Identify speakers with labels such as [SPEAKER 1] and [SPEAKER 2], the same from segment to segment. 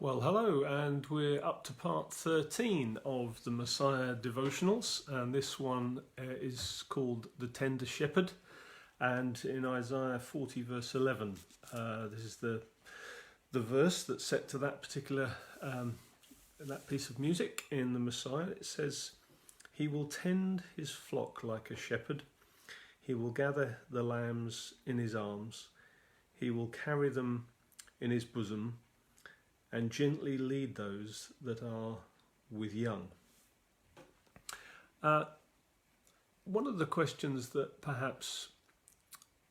[SPEAKER 1] Well, hello, and we're up to part 13 of the Messiah Devotionals, and this one is called The Tender Shepherd, and in Isaiah 40 verse 11, this is the verse that's set to that particular that piece of music in the Messiah. It says, "He will tend his flock like a shepherd, he will gather the lambs in his arms, he will carry them in his bosom, and gently lead those that are with young." One of the questions that perhaps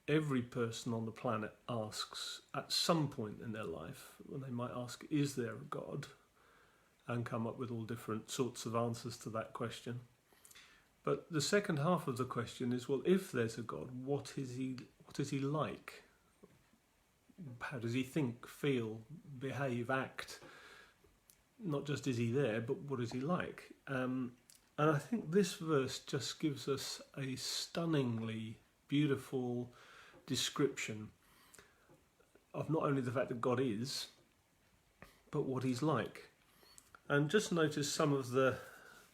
[SPEAKER 1] every person on the planet asks at some point in their life, when they might ask, is there a God? And come up with all different sorts of answers to that question. But the second half of the question is, well, if there's a God, what is he like? How does he think, feel, behave, act? Not just is he there, but what is he like? And I think this verse just gives us a stunningly beautiful description of not only the fact that God is, but what he's like. And just notice some of the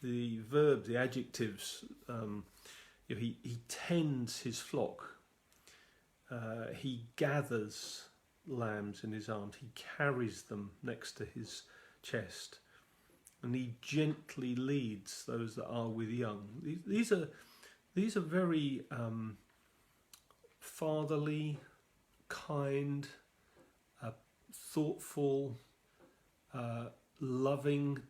[SPEAKER 1] verbs, the adjectives. He tends his flock. He gathers lambs in his arms. He carries them next to his chest, and he gently leads those that are with young. These are very fatherly, kind, thoughtful, loving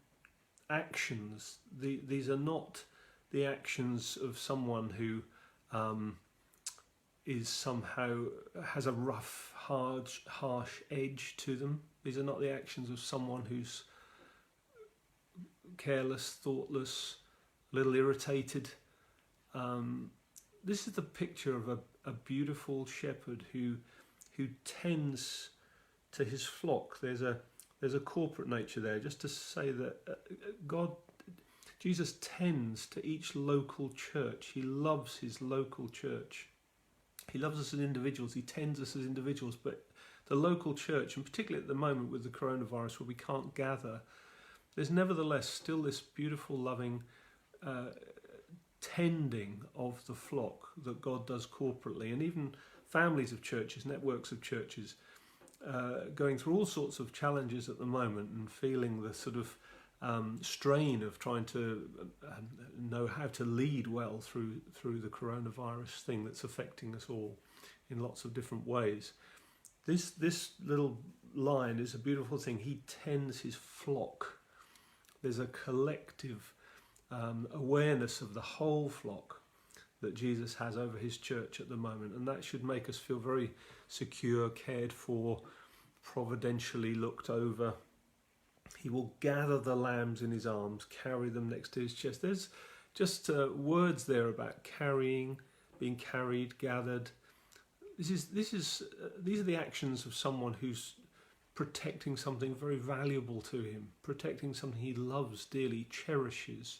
[SPEAKER 1] actions. These are not the actions of someone who is somehow has a rough, harsh edge to them. These are not the actions of someone who's careless, thoughtless, a little irritated. This is the picture of a beautiful shepherd who tends to his flock. There's a corporate nature there, just to say that Jesus tends to each local church. He loves his local church. He loves us as individuals. He tends us as individuals. But the local church, and particularly at the moment with the coronavirus where we can't gather, there's nevertheless still this beautiful, loving tending of the flock that God does corporately. And even families of churches, networks of churches, going through all sorts of challenges at the moment and feeling the sort of strain of trying to know how to lead well through the coronavirus thing that's affecting us all in lots of different ways. This little line is a beautiful thing. He tends his flock. There's a collective awareness of the whole flock that Jesus has over his church at the moment, and that should make us feel very secure, cared for, providentially looked over. He will gather the lambs in his arms, carry them next to his chest. There's just words there about carrying, being carried, gathered. These are the actions of someone who's protecting something very valuable to him, protecting something he loves dearly, cherishes.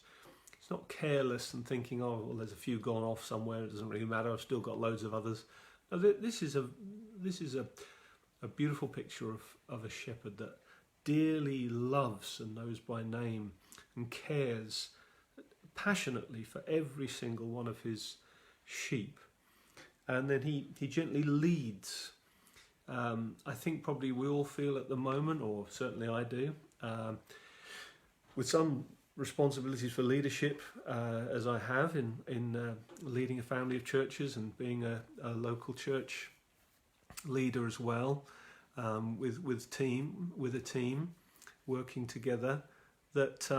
[SPEAKER 1] It's not careless and thinking, oh, well, there's a few gone off somewhere, it doesn't really matter, I've still got loads of others. No, this is a beautiful picture of a shepherd that dearly loves and knows by name and cares passionately for every single one of his sheep. And then he gently leads. I think probably we all feel at the moment, or certainly I do, with some responsibilities for leadership, as I have in leading a family of churches and being a local church leader as well, with a team working together, that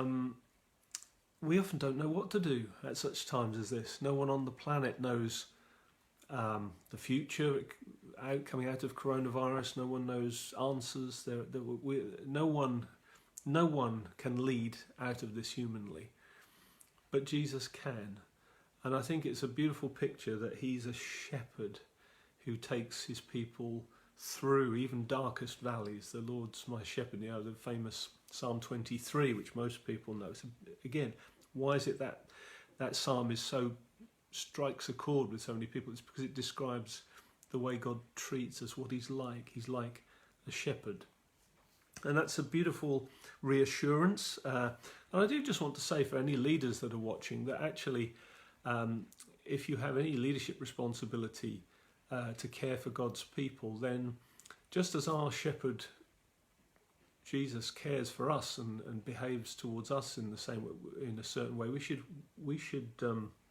[SPEAKER 1] we often don't know what to do at such times as this. No one on the planet knows the future coming out of coronavirus. No one knows answers. No one can lead out of this humanly, but Jesus can. And I think it's a beautiful picture that he's a shepherd who takes his people through even darkest valleys. The Lord's my shepherd, the famous Psalm 23, which most people know. So again, why is it that psalm strikes a chord with so many people? It's because it describes the way God treats us, what he's like. He's like a shepherd And that's a beautiful reassurance. And I do just want to say for any leaders that are watching that actually, if you have any leadership responsibility to care for God's people, then just as our shepherd Jesus cares for us and behaves towards us in the same way, in a certain way, we should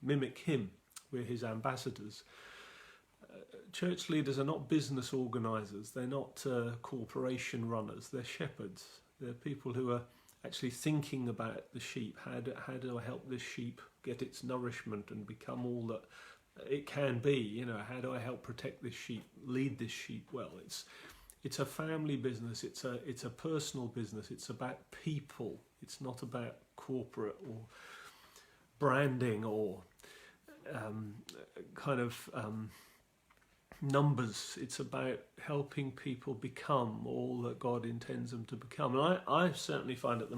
[SPEAKER 1] mimic him. We're his ambassadors. Church leaders are not business organisers. They're not corporation runners. They're shepherds. They're people who are actually thinking about the sheep. How do I help this sheep get its nourishment and become all that it can be? You know, how do I help protect this sheep, lead this sheep well? It's a family business. It's a personal business. It's about people. It's not about corporate or branding or numbers. It's about helping people become all that God intends them to become. And I certainly find at the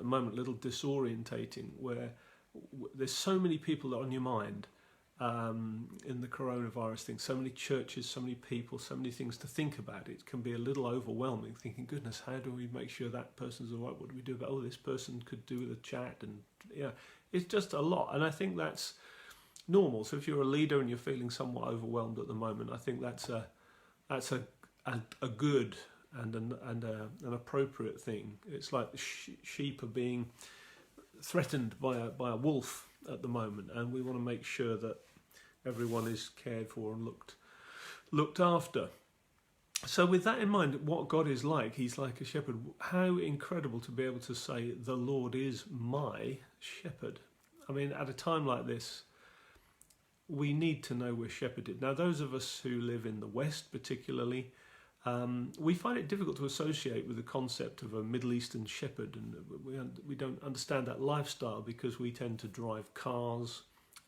[SPEAKER 1] moment a little disorientating, where there's so many people that are on your mind in the coronavirus thing. So many churches, so many people, so many things to think about. It can be a little overwhelming, thinking, goodness, how do we make sure that person's all right? What do we do about, this person could do with a chat? And it's just a lot. And I think that's normal. So if you're a leader and you're feeling somewhat overwhelmed at the moment, I think that's a good and an appropriate thing. It's like sheep are being threatened by a wolf at the moment, and we want to make sure that everyone is cared for and looked after. So with that in mind, what God is like, he's like a shepherd. How incredible to be able to say, the Lord is my shepherd. I mean, at a time like this, we need to know we're shepherded. Now, those of us who live in the West particularly, we find it difficult to associate with the concept of a Middle Eastern shepherd, and we don't understand that lifestyle because we tend to drive cars,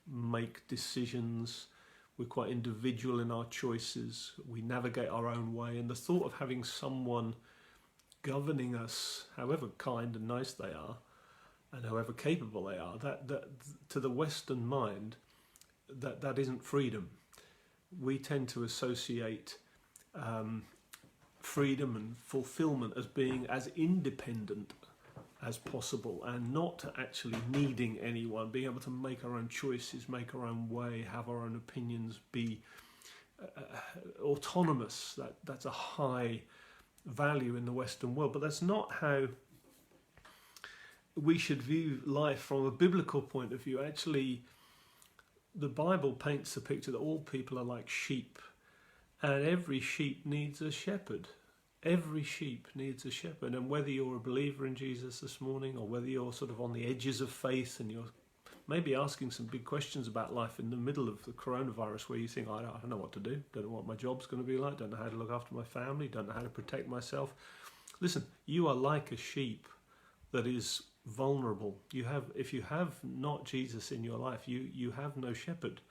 [SPEAKER 1] make decisions, we're quite individual in our choices, we navigate our own way, and the thought of having someone governing us, however kind and nice they are, and however capable they are, that to the Western mind, that isn't freedom. We tend to associate freedom and fulfillment as being as independent as possible and not actually needing anyone, being able to make our own choices, make our own way, have our own opinions, be autonomous. That's a high value in the Western world, but that's not how we should view life from a biblical point of view. Actually, the Bible paints a picture that all people are like sheep, and every sheep needs a shepherd. Every sheep needs a shepherd. And whether you're a believer in Jesus this morning, or whether you're sort of on the edges of faith and you're maybe asking some big questions about life in the middle of the coronavirus, where you think, I don't know what to do, don't know what my job's going to be like, don't know how to look after my family, don't know how to protect myself. Listen, you are like a sheep that is vulnerable. If you have not Jesus in your life, you have no shepherd.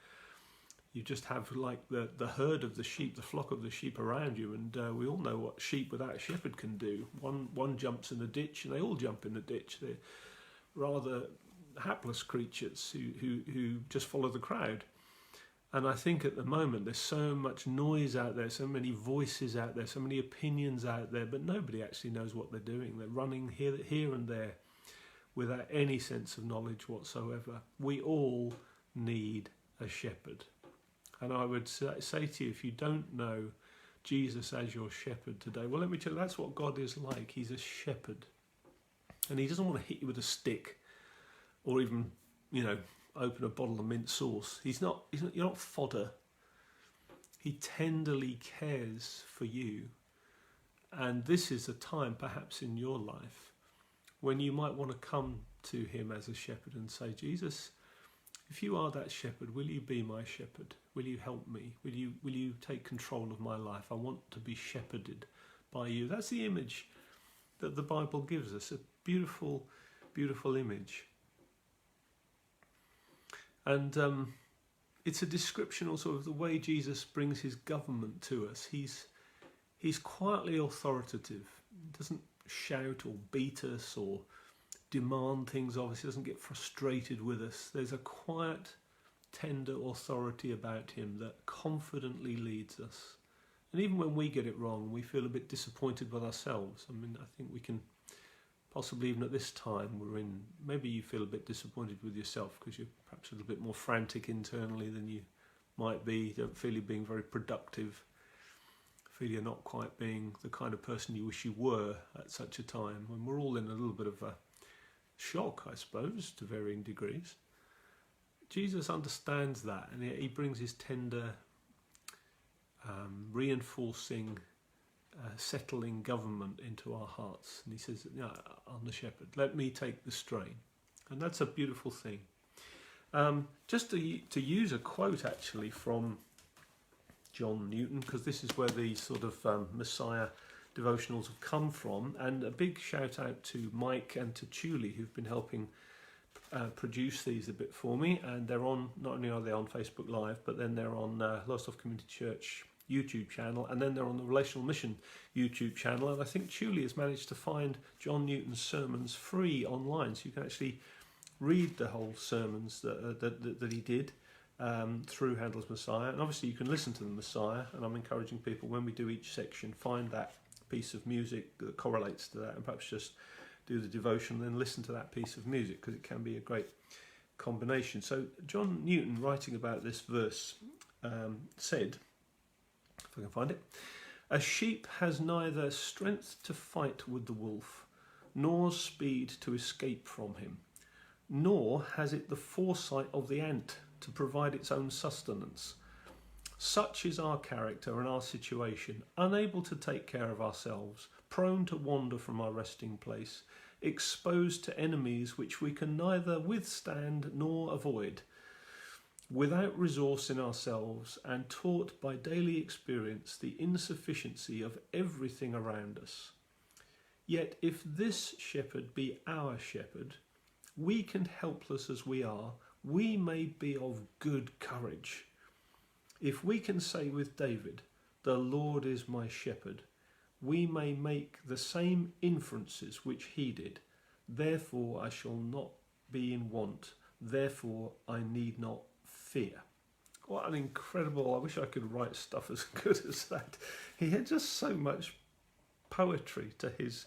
[SPEAKER 1] You just have like the herd of the sheep, the flock of the sheep around you, and we all know what sheep without a shepherd can do. One jumps in the ditch, and they all jump in the ditch. They're rather hapless creatures who just follow the crowd. And I think at the moment there's so much noise out there, so many voices out there, so many opinions out there, but nobody actually knows what they're doing. They're running here and there without any sense of knowledge whatsoever. We all need a shepherd. And I would say to you, if you don't know Jesus as your shepherd today, well, let me tell you, that's what God is like. He's a shepherd. And he doesn't want to hit you with a stick or even, open a bottle of mint sauce. You're not fodder. He tenderly cares for you. And this is a time, perhaps in your life, when you might want to come to him as a shepherd and say, Jesus, if you are that shepherd, will you be my shepherd? Will you help me? Will you take control of my life? I want to be shepherded by you. That's the image that the Bible gives us, a beautiful, beautiful image. And it's a description also of the way Jesus brings his government to us. He's quietly authoritative. He doesn't shout or beat us or demand things of us. He doesn't get frustrated with us. There's a quiet, tender authority about him that confidently leads us. And even when we get it wrong, we feel a bit disappointed with ourselves. I mean, I think we can possibly, even at this time we're in, maybe you feel a bit disappointed with yourself because you're perhaps a little bit more frantic internally than you might be. You don't feel you're being very productive. Feel you're not quite being the kind of person you wish you were at such a time. And we're all in a little bit of a shock, I suppose, to varying degrees. Jesus understands that, and he brings his tender, reinforcing, settling government into our hearts. And he says, "Yeah, I'm the shepherd. Let me take the strain." And that's a beautiful thing. Just to use a quote actually from John Newton, because this is where the sort of Messiah devotionals have come from, and a big shout out to Mike and to Julie, who've been helping produce these a bit for me. And they're on, not only are they on Facebook Live, but then they're on Lowestoft Community Church YouTube channel, and then they're on the Relational Mission YouTube channel. And I think Julie has managed to find John Newton's sermons free online, so you can actually read the whole sermons that he did through Handel's Messiah. And obviously you can listen to the Messiah, and I'm encouraging people, when we do each section, find that piece of music that correlates to that, and perhaps just do the devotion and then listen to that piece of music, because it can be a great combination. So John Newton, writing about this verse, said, if I can find it, "A sheep has neither strength to fight with the wolf, nor speed to escape from him, nor has it the foresight of the ant to provide its own sustenance. Such is our character and our situation, unable to take care of ourselves, prone to wander from our resting place, exposed to enemies which we can neither withstand nor avoid, without resource in ourselves, and taught by daily experience the insufficiency of everything around us. Yet if this shepherd be our shepherd, weak and helpless as we are, we may be of good courage. If we can say with David, 'The Lord is my shepherd,' we may make the same inferences which he did. 'Therefore I shall not be in want, therefore I need not fear.'" What an incredible, I wish I could write stuff as good as that. He had just so much poetry to his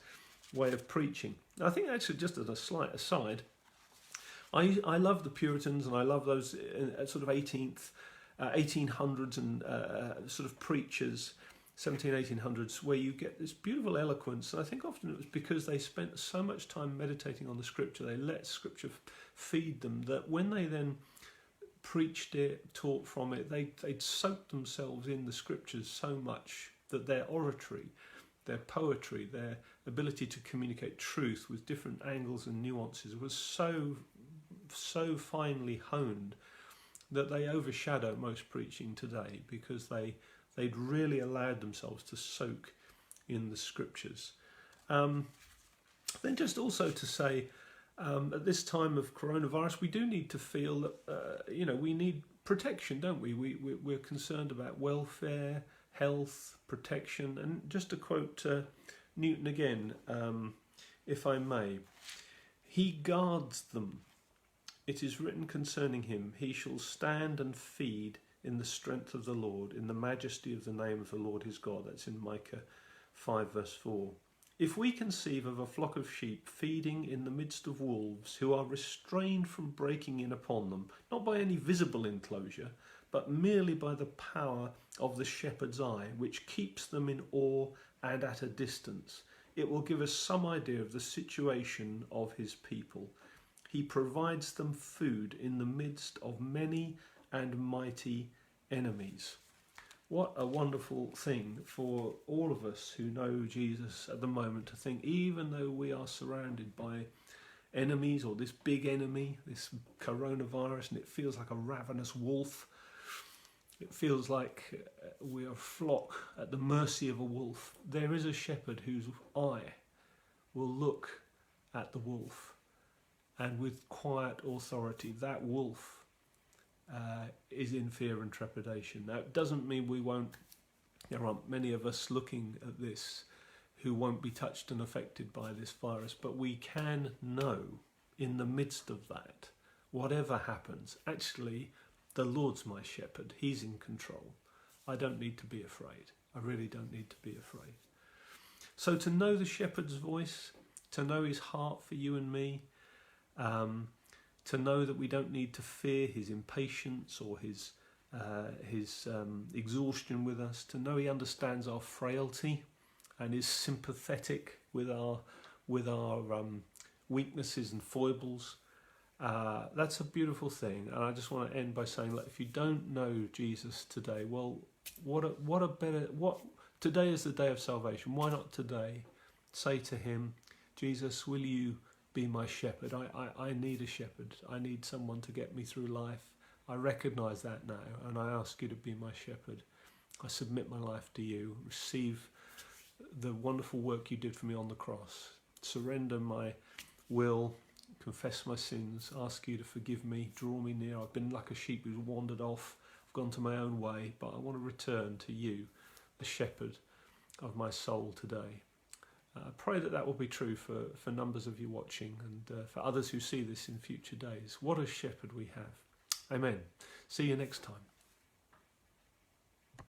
[SPEAKER 1] way of preaching. I think actually, just as a slight aside, I love the Puritans, and I love those sort of 1800s and sort of preachers, 1800s, where you get this beautiful eloquence. And I think often it was because they spent so much time meditating on the scripture, they let scripture feed them, that when they then preached it, taught from it, they'd soaked themselves in the scriptures so much that their oratory, their poetry, their ability to communicate truth with different angles and nuances was so finely honed that they overshadow most preaching today, because they'd really allowed themselves to soak in the scriptures. Then just also to say, at this time of coronavirus, we do need to feel that we need protection, don't we? We're concerned about welfare, health, protection. And just to quote Newton again, if I may, "He guards them. It is written concerning him, he shall stand and feed in the strength of the Lord, in the majesty of the name of the Lord his God." That's in Micah 5 verse 4. "If we conceive of a flock of sheep feeding in the midst of wolves, who are restrained from breaking in upon them, not by any visible enclosure, but merely by the power of the shepherd's eye, which keeps them in awe and at a distance, it will give us some idea of the situation of his people. He provides them food in the midst of many and mighty enemies." What a wonderful thing for all of us who know Jesus at the moment, to think, even though we are surrounded by enemies, or this big enemy, this coronavirus, and it feels like a ravenous wolf, it feels like we are a flock at the mercy of a wolf, there is a shepherd whose eye will look at the wolf, and with quiet authority, that wolf is in fear and trepidation. Now, it doesn't mean we won't, there aren't many of us looking at this who won't be touched and affected by this virus, but we can know in the midst of that, whatever happens, actually, the Lord's my shepherd, he's in control. I don't need to be afraid. I really don't need to be afraid. So to know the shepherd's voice, to know his heart for you and me, to know that we don't need to fear his impatience or his exhaustion with us, to know he understands our frailty and is sympathetic with our weaknesses and foibles. That's a beautiful thing, and I just want to end by saying, look, if you don't know Jesus today, well, today is the day of salvation. Why not today say to him, Jesus, will you be my shepherd? I need a shepherd. I need someone to get me through life. I recognise that now, and I ask you to be my shepherd. I submit my life to you. Receive the wonderful work you did for me on the cross. Surrender my will, confess my sins, ask you to forgive me, draw me near. I've been like a sheep who's wandered off. I've gone to my own way, but I want to return to you, the shepherd of my soul today. I pray that will be true for numbers of you watching, and for others who see this in future days. What a shepherd we have. Amen. See you next time.